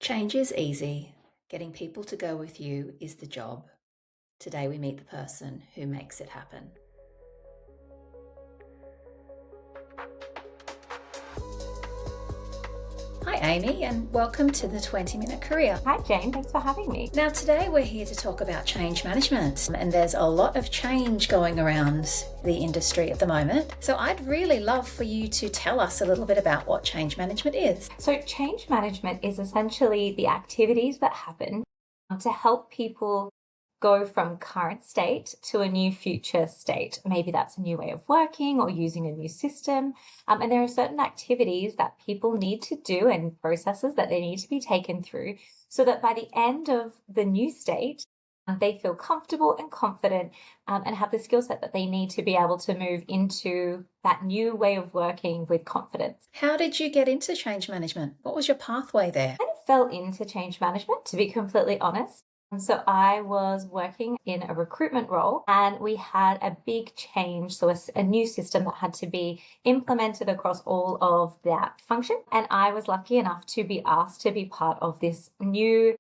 Change is easy. Getting people to go with you is the job. Today we meet the person who makes it happen. Hi Amii, and welcome to the 20-Minute Career. Hi Jane, thanks for having me. Now today we're here to talk about change management, and there's a lot of change going around the industry at the moment. So I'd really love for you to tell us a little bit about what change management is. So change management is essentially the activities that happen to help people go from current state to a new future state. Maybe that's a new way of working or using a new system. And there are certain activities that people need to do and processes that they need to be taken through so that by the end of the new state, they feel comfortable and confident and have the skill set that they need to be able to move into that new way of working with confidence. How did you get into change management? What was your pathway there? I fell into change management, to be completely honest. So I was working in a recruitment role and we had a big change. So a new system that had to be implemented across all of that function. And I was lucky enough to be asked to be part of this new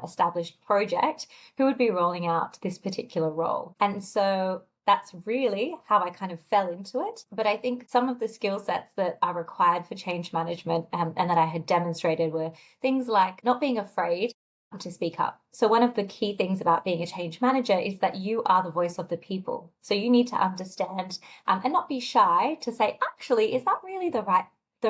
established project who would be rolling out this particular role. And so that's really how I kind of fell into it. But I think some of the skill sets that are required for change management and that I had demonstrated were things like not being afraid to speak up. So one of the key things about being a change manager is that you are the voice of the people. So you need to understand and not be shy to say, actually, is that really the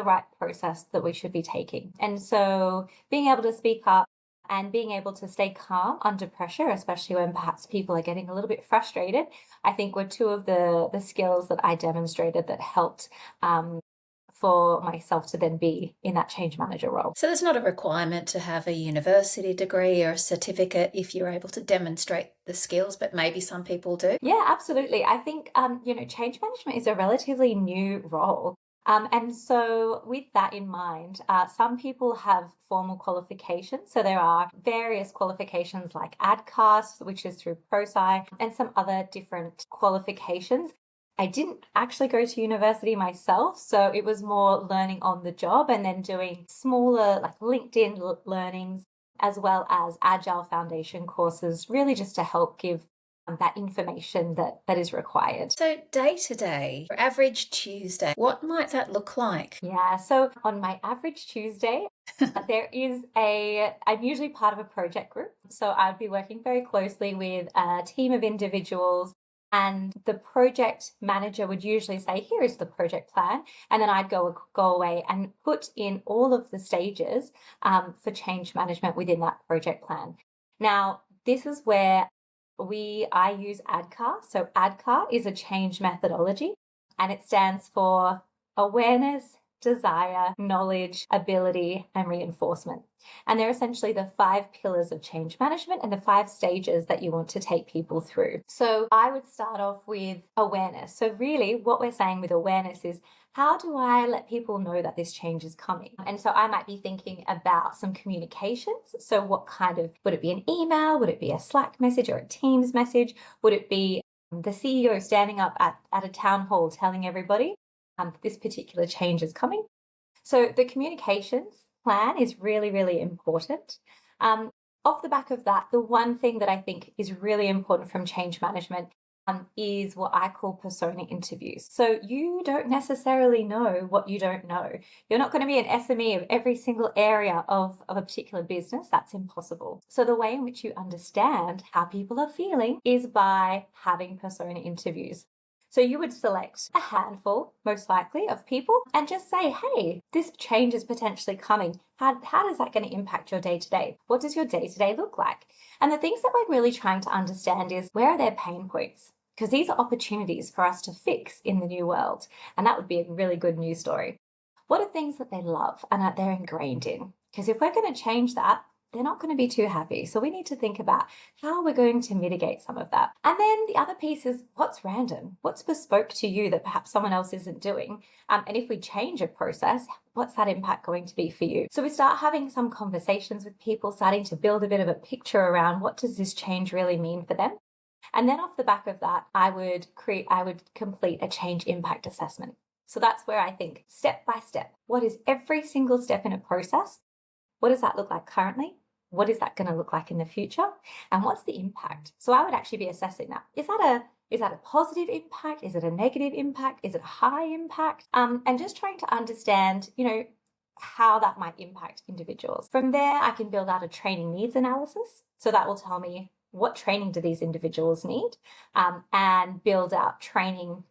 right process that we should be taking? And so being able to speak up and being able to stay calm under pressure, especially when perhaps people are getting a little bit frustrated, I think were two of the skills that I demonstrated that helped for myself to then be in that change manager role. So there's not a requirement to have a university degree or a certificate if you're able to demonstrate the skills, but maybe some people do. Yeah, absolutely. I think, change management is a relatively new role. And so with that in mind, some people have formal qualifications. So there are various qualifications like ADKAR, which is through ProSci, and some other different qualifications. I didn't actually go to university myself, so it was more learning on the job and then doing smaller like LinkedIn learnings as well as Agile Foundation courses, really just to help give that information that is required. So day to day, average Tuesday, what might that look like? Yeah, so on my average Tuesday, I'm usually part of a project group. So I'd be working very closely with a team of individuals. And the project manager would usually say, here is the project plan. And then I'd go away and put in all of the stages for change management within that project plan. Now, this is where I use ADKAR. So ADKAR is a change methodology and it stands for awareness, desire, knowledge, ability, and reinforcement. And they're essentially the 5 pillars of change management and the 5 stages that you want to take people through. So I would start off with awareness. So really what we're saying with awareness is, how do I let people know that this change is coming? And so I might be thinking about some communications. So what would it be an email? Would it be a Slack message or a Teams message? Would it be the CEO standing up at a town hall telling everybody this particular change is coming? So the communications plan is really, really important. Off the back of that, the one thing that I think is really important from change management is what I call persona interviews. So you don't necessarily know what you don't know. You're not going to be an SME of every single area of a particular business. That's impossible. So the way in which you understand how people are feeling is by having persona interviews. So you would select a handful, most likely, of people and just say, hey, this change is potentially coming. How is that going to impact your day-to-day? What does your day-to-day look like? And the things that we're really trying to understand is, where are their pain points? Because these are opportunities for us to fix in the new world. And that would be a really good news story. What are things that they love and that they're ingrained in? Because if we're going to change that, they're not going to be too happy. So we need to think about how we're going to mitigate some of that. And then the other piece is, what's random? What's bespoke to you that perhaps someone else isn't doing? And if we change a process, what's that impact going to be for you? So we start having some conversations with people, starting to build a bit of a picture around, what does this change really mean for them? And then off the back of that, I would complete a change impact assessment. So that's where I think step by step, what is every single step in a process What does that look like currently? What is that going to look like in the future? And what's the impact? So I would actually be assessing that. Is that a positive impact? Is it a negative impact? Is it a high impact? And just trying to understand, how that might impact individuals. From there, I can build out a training needs analysis. So that will tell me what training do these individuals need, and build out training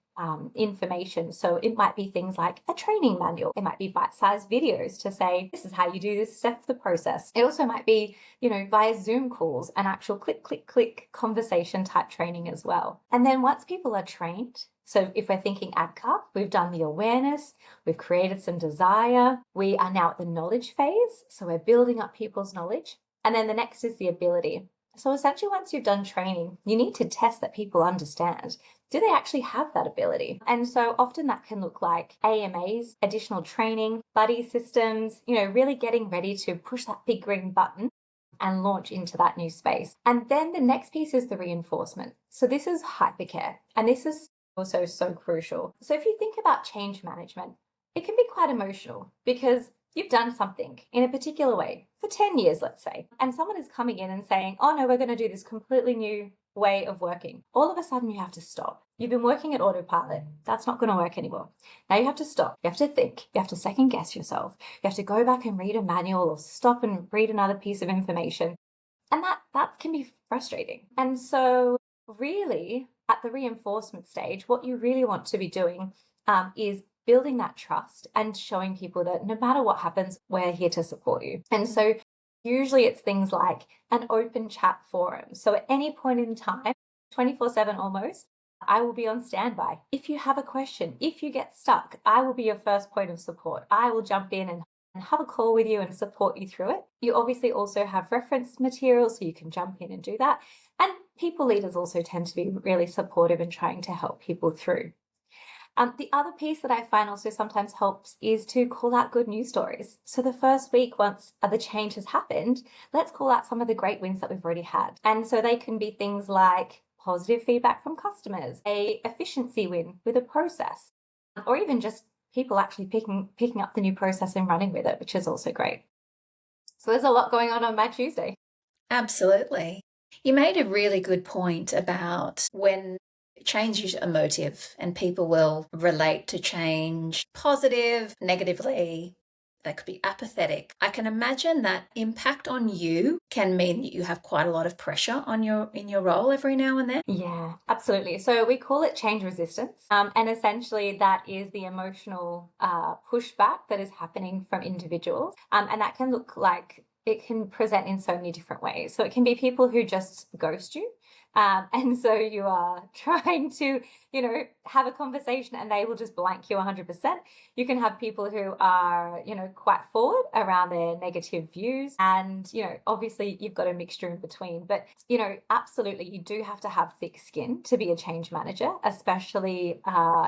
information. So it might be things like a training manual. It might be bite-sized videos to say, this is how you do this step of the process. It also might be, via Zoom calls and actual click, click, click conversation type training as well. And then once people are trained, so if we're thinking ADKAR, we've done the awareness, we've created some desire, we are now at the knowledge phase. So we're building up people's knowledge. And then the next is the ability. So essentially, once you've done training, you need to test that people understand. Do they actually have that ability? And so often that can look like AMAs, additional training, buddy systems, really getting ready to push that big green button and launch into that new space. And then the next piece is the reinforcement. So this is hypercare, and this is also so crucial. So if you think about change management, it can be quite emotional because you've done something in a particular way for 10 years, let's say, and someone is coming in and saying, oh no, we're going to do this completely new way of working. All of a sudden you have to stop. You've been working at autopilot. That's not going to work anymore. Now you have to stop. You have to think. You have to second guess yourself. You have to go back and read a manual or stop and read another piece of information. And that can be frustrating. And so really at the reinforcement stage, what you really want to be doing is building that trust and showing people that no matter what happens, we're here to support you. And so usually it's things like an open chat forum. So at any point in time, 24/7 almost, I will be on standby. If you have a question, if you get stuck, I will be your first point of support. I will jump in and have a call with you and support you through it. You obviously also have reference materials, so you can jump in and do that. And people leaders also tend to be really supportive in trying to help people through. The other piece that I find also sometimes helps is to call out good news stories. So the first week, once the change has happened, let's call out some of the great wins that we've already had. And so they can be things like positive feedback from customers, a efficiency win with a process, or even just people actually picking up the new process and running with it, which is also great. So there's a lot going on my Tuesday. Absolutely. You made a really good point about when change is emotive and people will relate to change positive, negatively. They could be apathetic. I can imagine that impact on you can mean that you have quite a lot of pressure in your role every now and then. Yeah, absolutely. So we call it change resistance. And essentially that is the emotional pushback that is happening from individuals. And that can look like, it can present in so many different ways. So it can be people who just ghost you. And so you are trying to, have a conversation and they will just blank you 100%. You can have people who are, quite forward around their negative views. And, obviously you've got a mixture in between. But, absolutely, you do have to have thick skin to be a change manager, especially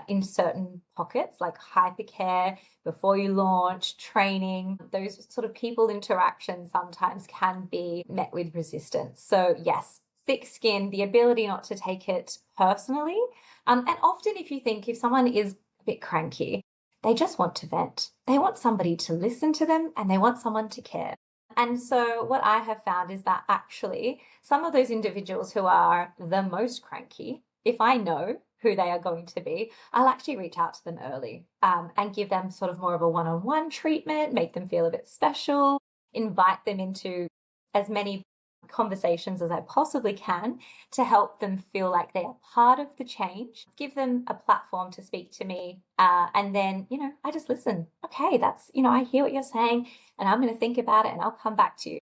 in certain pockets like hypercare, before you launch, training. Those sort of people interactions sometimes can be met with resistance. So yes, thick skin, the ability not to take it personally. And often if someone is a bit cranky, they just want to vent. They want somebody to listen to them and they want someone to care. And so what I have found is that actually some of those individuals who are the most cranky, if I know who they are going to be, I'll actually reach out to them early and give them sort of more of a one-on-one treatment, make them feel a bit special, invite them into as many conversations as I possibly can to help them feel like they are part of the change, give them a platform to speak to me. And then, I just listen. Okay, that's, I hear what you're saying and I'm going to think about it and I'll come back to you.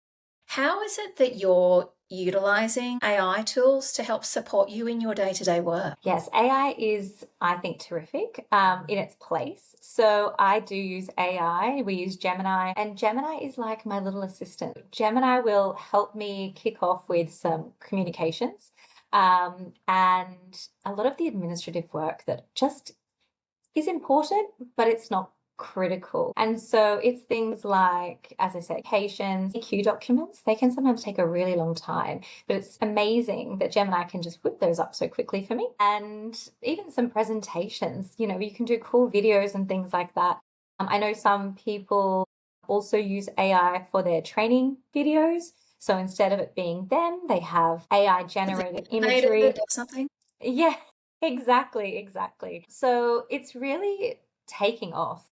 How is it that you're utilizing AI tools to help support you in your day-to-day work? Yes, AI is, I think, terrific in its place. So I do use AI. We use Gemini, and Gemini is like my little assistant. Gemini will help me kick off with some communications and a lot of the administrative work that just is important, but it's not critical. And so it's things like, as I said, applications, EQ documents, they can sometimes take a really long time, but it's amazing that Gemini can just whip those up so quickly for me. And even some presentations, you can do cool videos and things like that. I know some people also use AI for their training videos. So instead of it being them, they have AI generated imagery. Or something? Yeah, exactly. So it's really taking off,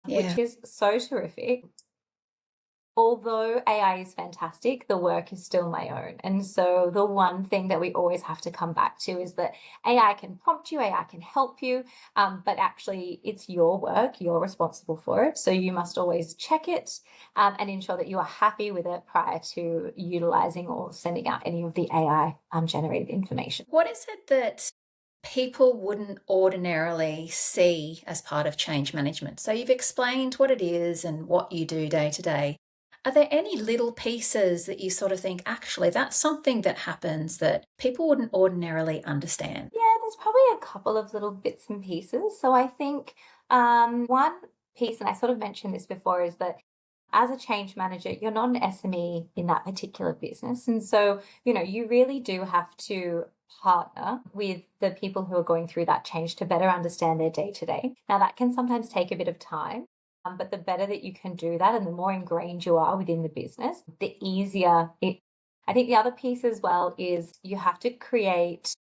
Yeah. which is so terrific. Although AI is fantastic, the work is still my own. And so the one thing that we always have to come back to is that AI can prompt you, AI can help you, but actually it's your work, you're responsible for it. So you must always check it and ensure that you are happy with it prior to utilizing or sending out any of the AI generated information. What is it that people wouldn't ordinarily see as part of change management? So you've explained what it is and what you do day to day. Are there any little pieces that you sort of think, actually, that's something that happens that people wouldn't ordinarily understand? Yeah, there's probably a couple of little bits and pieces. So I think one piece, and I sort of mentioned this before, is that as a change manager, you're not an SME in that particular business. And so, you really do have to partner with the people who are going through that change to better understand their day to day. Now, that can sometimes take a bit of time. But the better that you can do that and the more ingrained you are within the business, the easier it. I think the other piece as well is you have to create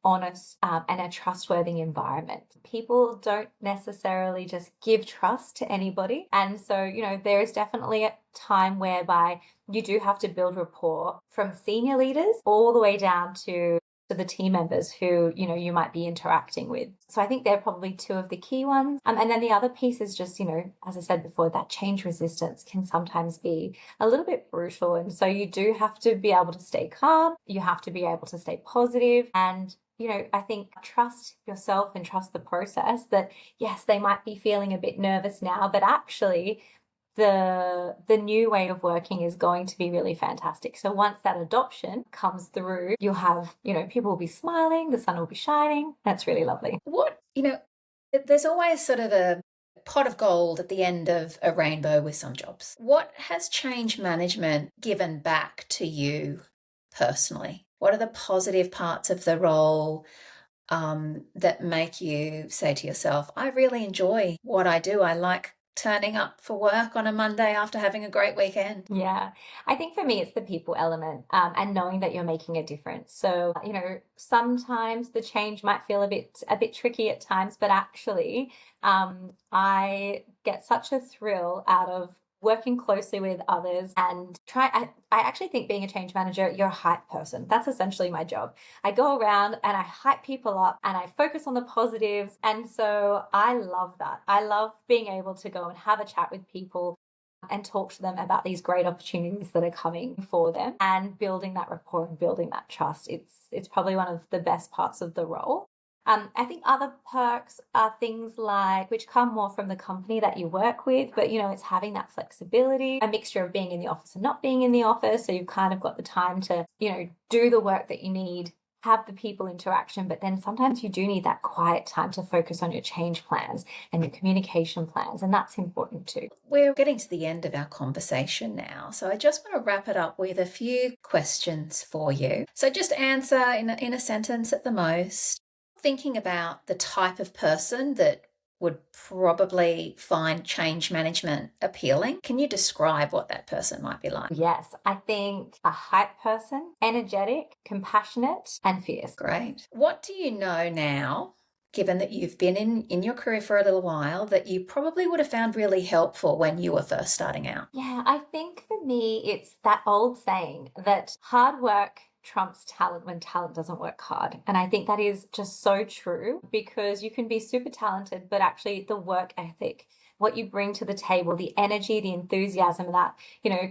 honest and a trustworthy environment. People don't necessarily just give trust to anybody. And so, there is definitely a time whereby you do have to build rapport from senior leaders all the way down to the team members who, you might be interacting with. So I think they're probably two of the key ones. And then the other piece is just, as I said before, that change resistance can sometimes be a little bit brutal. And so you do have to be able to stay calm. You have to be able to stay positive and I think trust yourself and trust the process that, yes, they might be feeling a bit nervous now, but actually the new way of working is going to be really fantastic. So once that adoption comes through, you'll have, people will be smiling, the sun will be shining. That's really lovely. There's always sort of a pot of gold at the end of a rainbow with some jobs. What has change management given back to you personally? What are the positive parts of the role that make you say to yourself, I really enjoy what I do. I like turning up for work on a Monday after having a great weekend? Yeah, I think for me, it's the people element and knowing that you're making a difference. So, sometimes the change might feel a bit tricky at times, but actually, I get such a thrill out of working closely with others and I actually think being a change manager, you're a hype person. That's essentially my job. I go around and I hype people up and I focus on the positives. And so I love that. I love being able to go and have a chat with people and talk to them about these great opportunities that are coming for them and building that rapport and building that trust. It's probably one of the best parts of the role. I think other perks are things like, which come more from the company that you work with, but it's having that flexibility, a mixture of being in the office and not being in the office. So you've kind of got the time to, do the work that you need, have the people interaction, but then sometimes you do need that quiet time to focus on your change plans and your communication plans. And that's important too. We're getting to the end of our conversation now. So I just want to wrap it up with a few questions for you. So just answer in a sentence at the most. Thinking about the type of person that would probably find change management appealing. Can you describe what that person might be like? Yes, I think a hype person, energetic, compassionate, and fierce. Great. What do you know now, given that you've been in your career for a little while, that you probably would have found really helpful when you were first starting out? Yeah, I think for me, it's that old saying that hard work trumps talent when talent doesn't work hard. And I think that is just so true because you can be super talented, but actually the work ethic, what you bring to the table, the energy, the enthusiasm, that,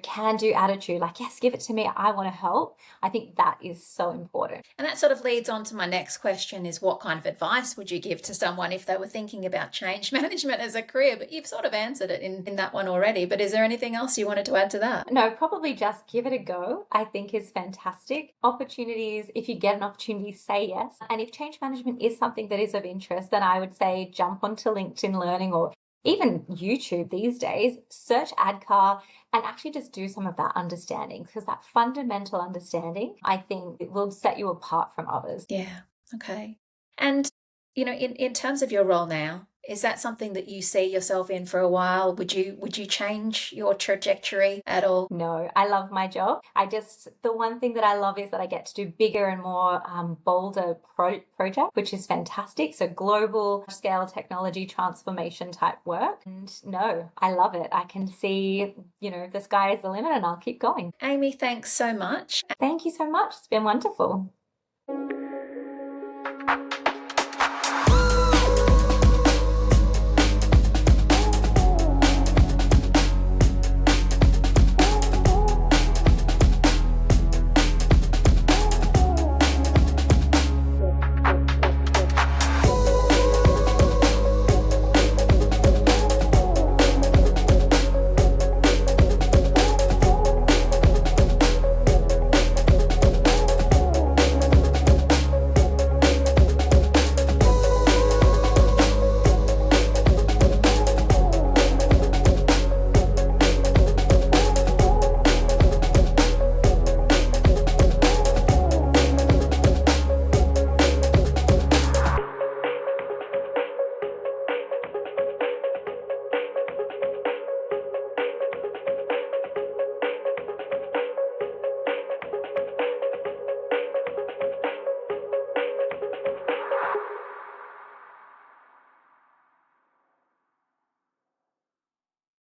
can do attitude, like, yes, give it to me. I want to help. I think that is so important. And that sort of leads on to my next question is what kind of advice would you give to someone if they were thinking about change management as a career? But you've sort of answered it in that one already. But is there anything else you wanted to add to that? No, probably just give it a go, I think is fantastic. Opportunities, if you get an opportunity, say yes. And if change management is something that is of interest, then I would say jump onto LinkedIn Learning or even YouTube these days, search ADKAR and actually just do some of that understanding because that fundamental understanding, I think, it will set you apart from others. Yeah. Okay. And, in terms of your role now, Is that something that you see yourself in for a while? Would you change your trajectory at all? No, I love my job. The one thing that I love is that I get to do bigger and more bolder project, which is fantastic. So global scale technology transformation type work. And no, I love it. I can see, the sky is the limit and I'll keep going. Amii, thanks so much. Thank you so much. It's been wonderful.